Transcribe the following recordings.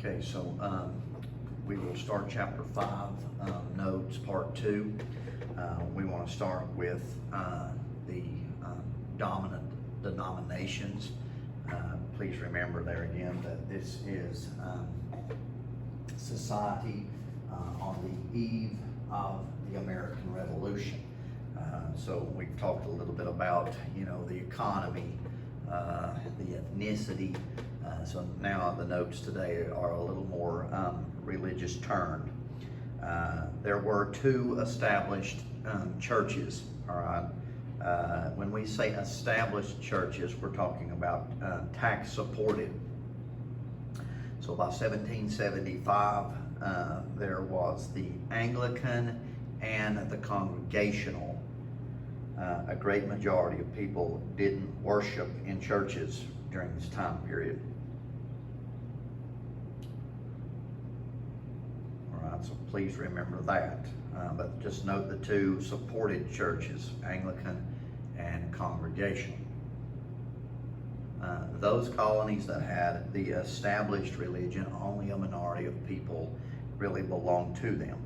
Okay, so we will start chapter 5, notes, part 2. We want to start with the dominant denominations. Please remember there again that this is society on the eve of the American Revolution. So we've talked a little bit about, the economy, the ethnicity. So now the notes today are a little more religious turned. There were 2 established churches, all right? When we say established churches, we're talking about tax supported. So by 1775, there was the Anglican and the Congregational. A great majority of people didn't worship in churches during this time period. All right, so please remember that. But just note the 2 supported churches, Anglican and Congregational. Those colonies that had the established religion, only a minority of people really belonged to them.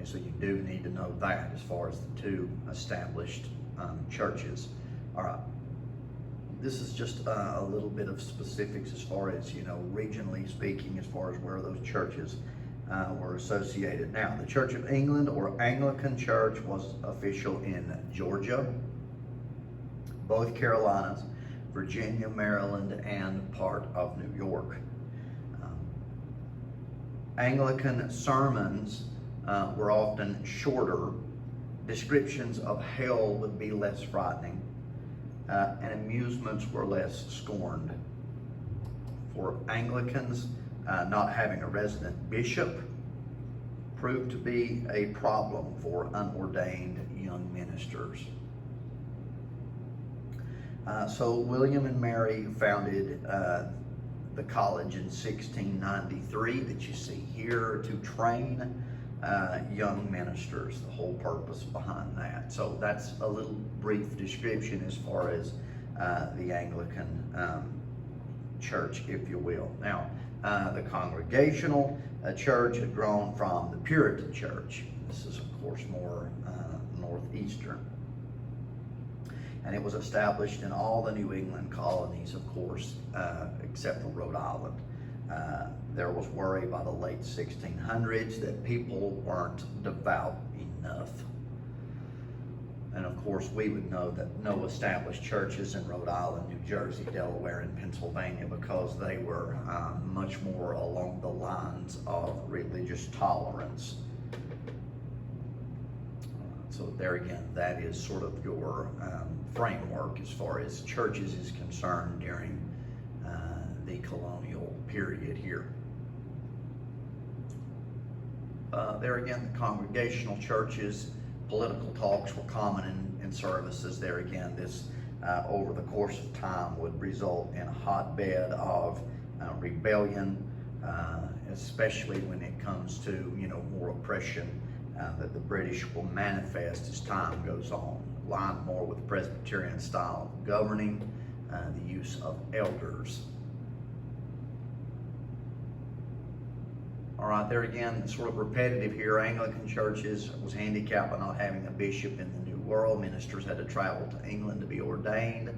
So you do need to know that as far as the 2 established churches. All right, this is just a little bit of specifics as far as, regionally speaking, as far as where those churches were associated. Now, the Church of England, or Anglican Church, was official in Georgia, both Carolinas, Virginia, Maryland, and part of New York. Anglican sermons were often shorter. Descriptions of hell would be less frightening, and amusements were less scorned. For Anglicans, not having a resident bishop proved to be a problem for unordained young ministers. So William and Mary founded the college in 1693 that you see here to train young ministers, the whole purpose behind that. So that's a little brief description as far as the Anglican church, if you will. Now, the Congregational church had grown from the Puritan church. This is, of course, more northeastern. And it was established in all the New England colonies, of course, except for Rhode Island. There was worry by the late 1600s that people weren't devout enough. And of course, we would know that no established churches in Rhode Island, New Jersey, Delaware, and Pennsylvania, because they were much more along the lines of religious tolerance. So there again, that is sort of your framework as far as churches is concerned during the colonial period here. There again, the Congregational churches, political talks were common in services. There again, this over the course of time would result in a hotbed of rebellion, especially when it comes to more oppression that the British will manifest as time goes on, aligned more with Presbyterian style of governing, the use of elders. All right, there again, sort of repetitive here. Anglican churches was handicapped by not having a bishop in the New World. Ministers had to travel to England to be ordained.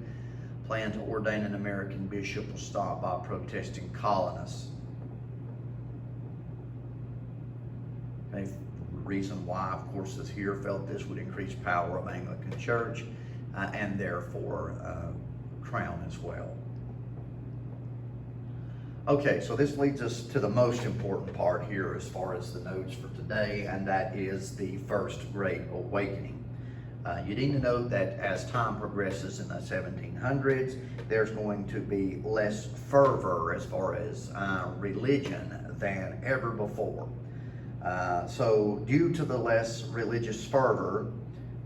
Plan to ordain an American bishop was stopped by protesting colonists. Okay, the reason why, of course, is here felt this would increase power of Anglican church and therefore crown as well. Okay, so this leads us to the most important part here as far as the notes for today, and that is the First Great Awakening. You need to note that as time progresses in the 1700s, there's going to be less fervor as far as religion than ever before. So due to the less religious fervor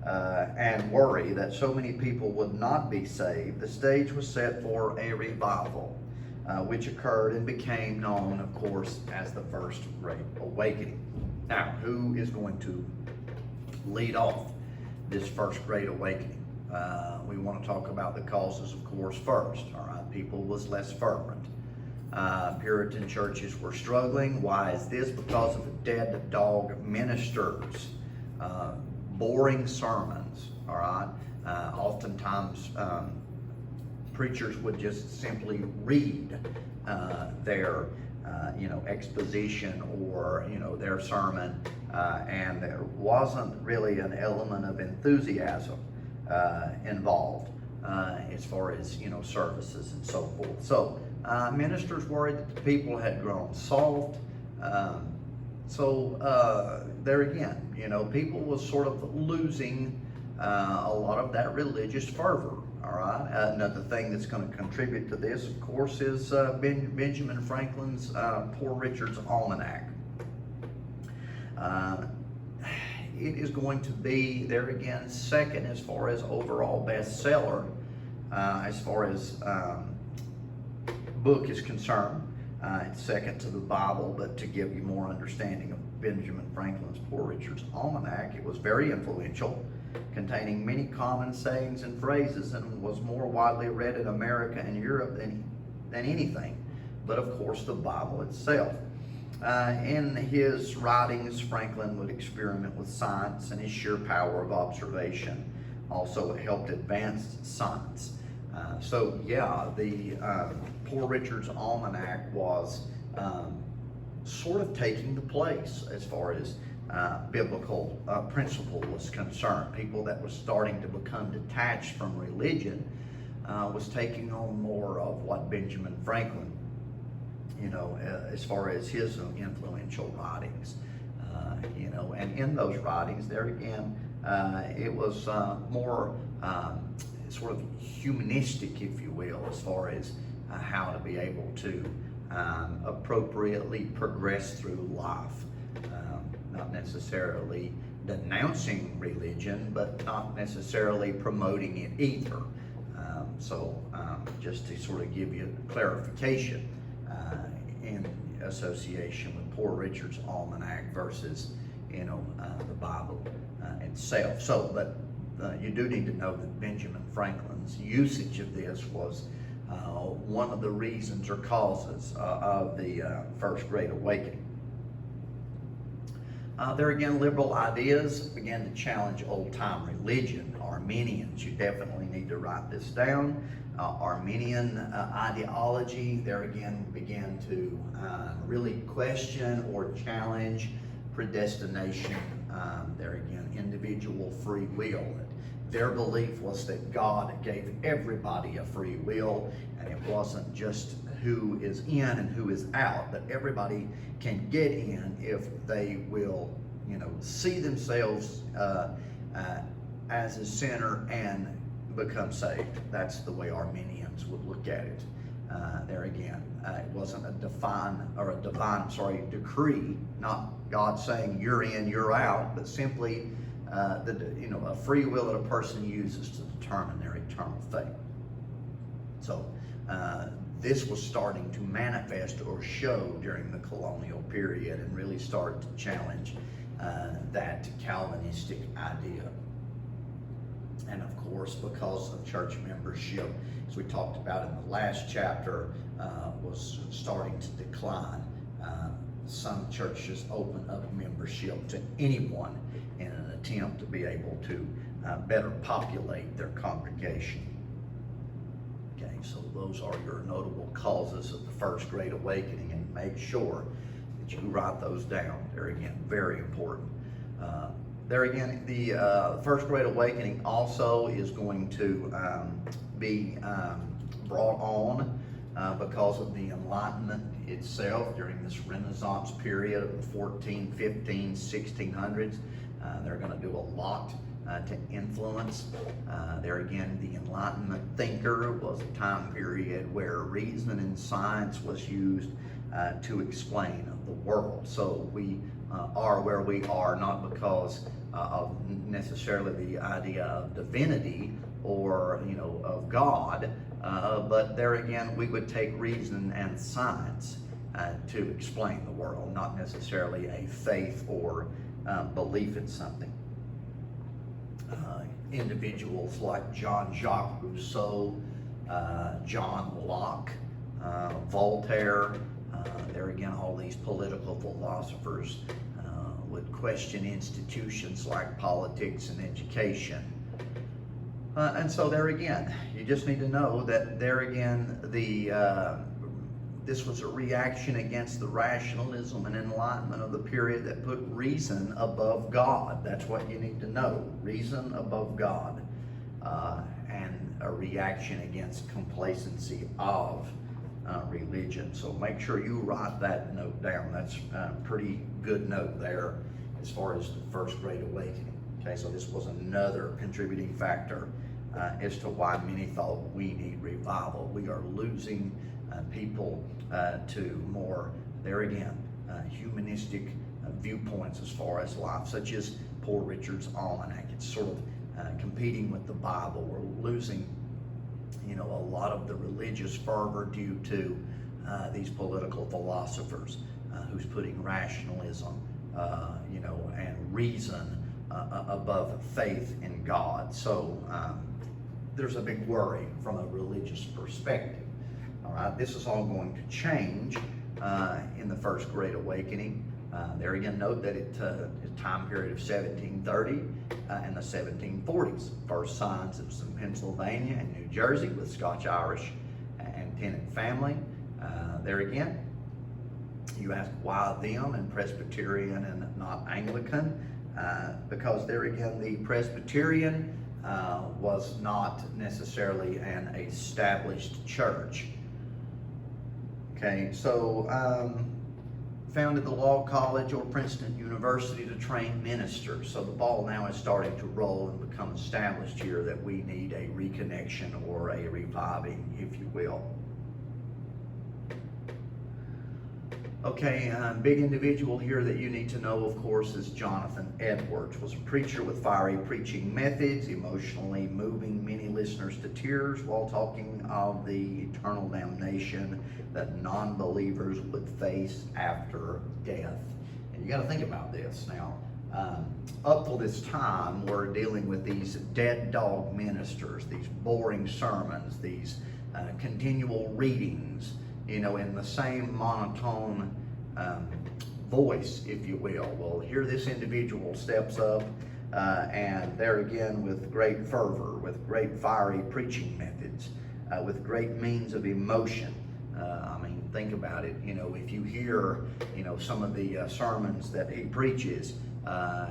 and worry that so many people would not be saved, the stage was set for a revival. Which occurred and became known, of course, as the First Great Awakening. Now, who is going to lead off this First Great Awakening? We want to talk about the causes, of course, first. All right, people was less fervent. Puritan churches were struggling. Why is this? Because of dead dog ministers, boring sermons, all right? Oftentimes, preachers would just simply read their exposition or their sermon, and there wasn't really an element of enthusiasm involved as far as services and so forth. So ministers worried that the people had grown soft. There again, people was sort of losing a lot of that religious fervor. All right. Another thing that's going to contribute to this, of course, is Benjamin Franklin's Poor Richard's Almanac. It is going to be, there again, second as far as overall bestseller, as far as book is concerned. It's second to the Bible, but to give you more understanding of Benjamin Franklin's Poor Richard's Almanac, it was very influential, containing many common sayings and phrases, and was more widely read in America and Europe than anything, but of course the Bible itself. In his writings, Franklin would experiment with science, and his sheer power of observation also helped advance science. The Poor Richard's Almanac was sort of taking the place as far as biblical principle was concerned. People that was starting to become detached from religion was taking on more of what Benjamin Franklin, as far as his influential writings, and in those writings, there again, it was more sort of humanistic, if you will, as far as how to be able to appropriately progress through life. Not necessarily denouncing religion, but not necessarily promoting it either. Just to sort of give you clarification in association with Poor Richard's Almanac versus, the Bible itself. You do need to know that Benjamin Franklin's usage of this was one of the reasons or causes of the First Great Awakening. There again, liberal ideas began to challenge old-time religion. Arminians, you definitely need to write this down. Arminian ideology, there again, began to really question or challenge predestination. There again, individual free will. Their belief was that God gave everybody a free will, and it wasn't just who is in and who is out, but everybody can get in if they will, see themselves as a sinner and become saved. That's the way Arminians would look at it. There again, it wasn't a divine decree, not God saying you're in, you're out, but simply a free will that a person uses to determine their eternal fate. So this was starting to manifest or show during the colonial period and really start to challenge that Calvinistic idea. And of course, because of church membership, as we talked about in the last chapter, was starting to decline. Some churches open up membership to anyone in an attempt to be able to better populate their congregation. Okay, so those are your notable causes of the First Great Awakening, and make sure that you write those down. They're again very important. There again, the First Great Awakening also is going to be brought on because of the Enlightenment itself during this Renaissance period of the 1415s, 1600s. They're going to do a lot to influence. There again, the Enlightenment thinker was a time period where reason and science was used to explain the world. So we are where we are not because of necessarily the idea of divinity or of God, but there again we would take reason and science to explain the world, not necessarily a faith or belief in something. Individuals like Jean-Jacques Rousseau, John Locke, Voltaire. There again, all these political philosophers would question institutions like politics and education. And so there again, you just need to know that there again, this was a reaction against the rationalism and enlightenment of the period that put reason above God. That's what you need to know, reason above God, and a reaction against complacency of religion. So make sure you write that note down. That's a pretty good note there as far as the First Great Awakening. Okay, so this was another contributing factor as to why many thought we need revival. We are losing people to more, there again, humanistic viewpoints as far as life, such as Poor Richard's Almanac. It's sort of competing with the Bible. We're losing, a lot of the religious fervor due to these political philosophers who's putting rationalism, and reason above faith in God. So there's a big worry from a religious perspective. All right, this is all going to change in the First Great Awakening. There again, note that it's a time period of 1730 and the 1740s. First signs it was in Pennsylvania and New Jersey with Scotch-Irish and tenant family. There again, you ask why them and Presbyterian and not Anglican? Because there again, the Presbyterian was not necessarily an established church. Okay, so founded the Law College or Princeton University to train ministers. So the ball now is starting to roll and become established here that we need a reconnection or a reviving, if you will. Okay, big individual here that you need to know, of course, is Jonathan Edwards. Was a preacher with fiery preaching methods, emotionally moving many listeners to tears while talking of the eternal damnation that non-believers would face after death. And you got to think about this now. Up till this time, we're dealing with these dead dog ministers, these boring sermons, these continual readings, in the same monotone voice, if you will. Well, here this individual steps up and there again with great fervor, with great fiery preaching methods, with great means of emotion. Think about it. If you hear, some of the sermons that he preaches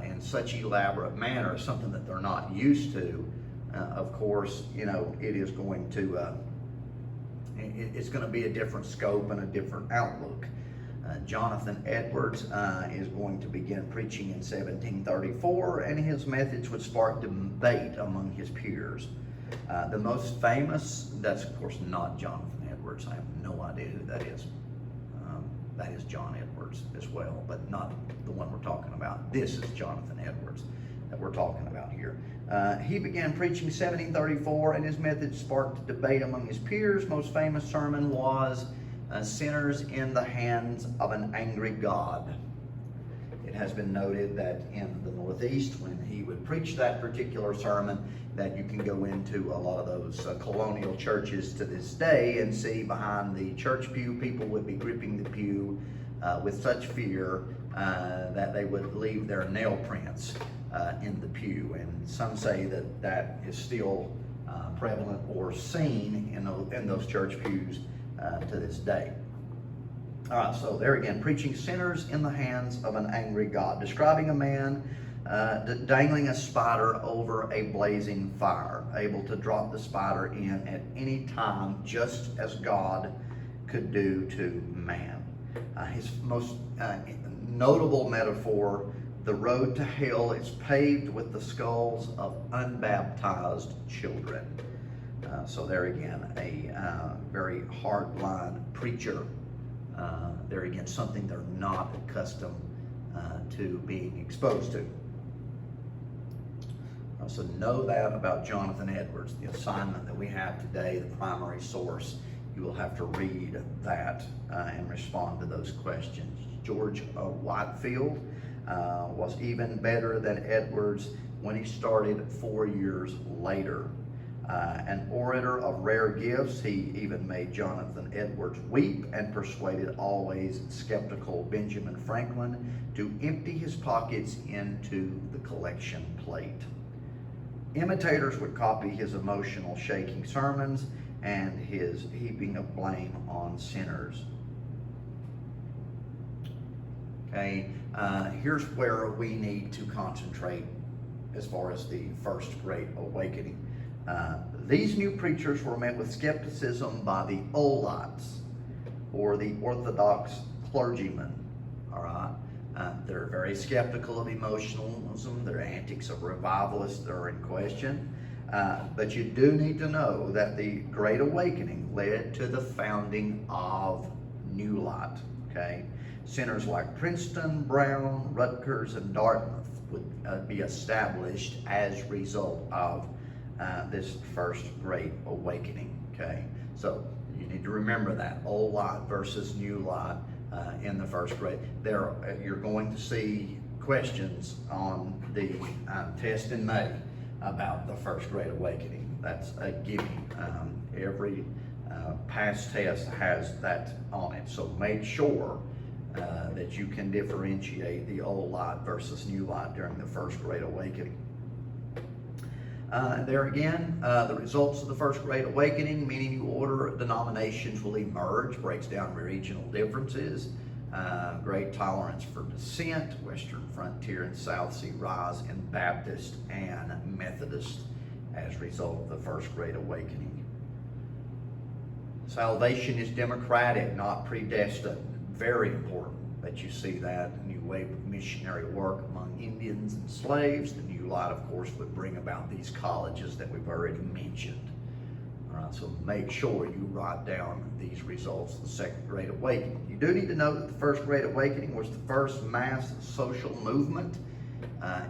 in such elaborate manner, something that they're not used to, of course, it is going to it's going to be a different scope and a different outlook. Jonathan Edwards is going to begin preaching in 1734, and his methods would spark debate among his peers. The most famous, that's of course not Jonathan Edwards. I have no idea who that is. That is John Edwards as well, but not the one we're talking about. This is Jonathan Edwards that we're talking about here. He began preaching 1734, and his method sparked debate among his peers. Most famous sermon was Sinners in the Hands of an Angry God. It has been noted that in the Northeast, when he would preach that particular sermon, that you can go into a lot of those colonial churches to this day and see behind the church pew, people would be gripping the pew with such fear that they would leave their nail prints in the pew. And some say that that is still prevalent or seen in those church pews to this day. All right, so there again, preaching sinners in the hands of an angry God, describing a man dangling a spider over a blazing fire, able to drop the spider in at any time, just as God could do to man. His most notable metaphor, the road to hell is paved with the skulls of unbaptized children. So there again, a very hardline preacher. There again, something they're not accustomed to being exposed to. So know that about Jonathan Edwards. The assignment that we have today, the primary source, you will have to read that and respond to those questions. George Whitefield was even better than Edwards when he started 4 years later. An orator of rare gifts, he even made Jonathan Edwards weep and persuaded always skeptical Benjamin Franklin to empty his pockets into the collection plate. Imitators would copy his emotional, shaking sermons and his heaping of blame on sinners. Okay, here's where we need to concentrate as far as the First Great Awakening. These new preachers were met with skepticism by the Olites, or the Orthodox clergymen. All right, they're very skeptical of emotionalism. Their antics of revivalists are in question. But you do need to know that the Great Awakening led to the founding of New Light. Okay, centers like Princeton, Brown, Rutgers, and Dartmouth would be established as a result of this First Great Awakening. Okay, so you need to remember that Old Light versus New Light in the First Great. You're going to see questions on the test in May about the First Great Awakening. That's a given. Every past test has that on it, so make sure that you can differentiate the Old Light versus New Light during the First Great Awakening. There again, the results of the First Great Awakening, many new order denominations will emerge, breaks down regional differences, great tolerance for dissent, Western Frontier and South Sea rise in Baptist and Methodist as a result of the First Great Awakening. Salvation is democratic, not predestined. Very important that you see that. A new wave of missionary work among Indians and slaves. The New Light, of course, would bring about these colleges that we've already mentioned. All right, so make sure you write down these results of the Second Great Awakening. You do need to know that the First Great Awakening was the first mass social movement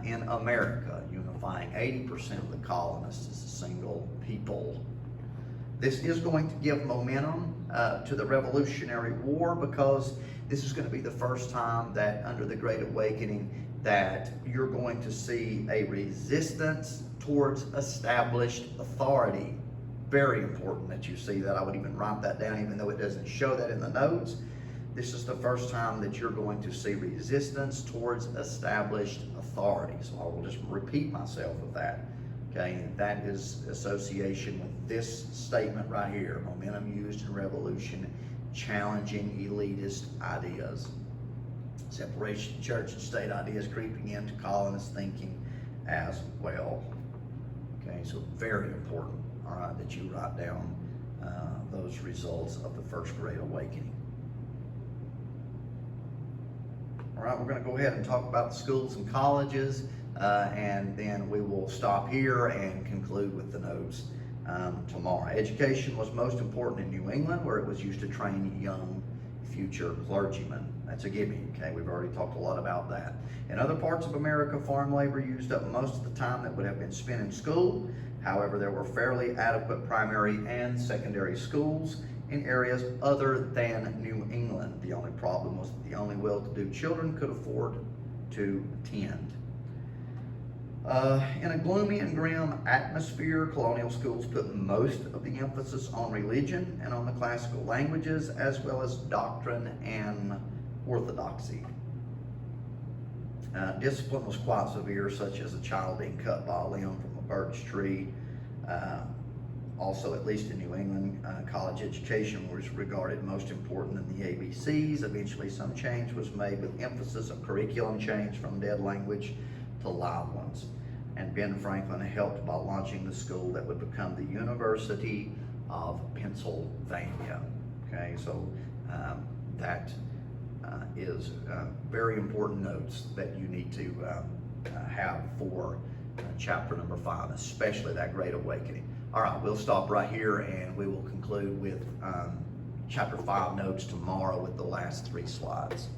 in America, unifying 80% of the colonists as a single people. This is going to give momentum to the Revolutionary War, because this is going to be the first time that under the Great Awakening that you're going to see a resistance towards established authority. Very important that you see that. I would even write that down even though it doesn't show that in the notes. This is the first time that you're going to see resistance towards established authority. So I will just repeat myself with that. Okay, that is association with this statement right here. Momentum used in revolution, challenging elitist ideas. Separation of church and state ideas creeping into colonist thinking as well. Okay, so very important, all right, that you write down those results of the First Great Awakening. All right, we're going to go ahead and talk about the schools and colleges, and then we will stop here and conclude with the notes tomorrow. Education was most important in New England, where it was used to train young future clergymen. That's a given, okay? We've already talked a lot about that. In other parts of America, farm labor used up most of the time that would have been spent in school. However, there were fairly adequate primary and secondary schools in areas other than New England. The only problem was that the only well-to-do children could afford to attend. In a gloomy and grim atmosphere, colonial schools put most of the emphasis on religion and on the classical languages, as well as doctrine and orthodoxy. Discipline was quite severe, such as a child being cut by a limb from a birch tree. Also, at least in New England, college education was regarded most important than the ABCs. Eventually, some change was made with emphasis of curriculum change from dead language to live ones. And Ben Franklin helped by launching the school that would become the University of Pennsylvania. Okay, so that is very important notes that you need to have for chapter number 5, especially that Great Awakening. All right, we'll stop right here and we will conclude with chapter 5 notes tomorrow with the last 3 slides.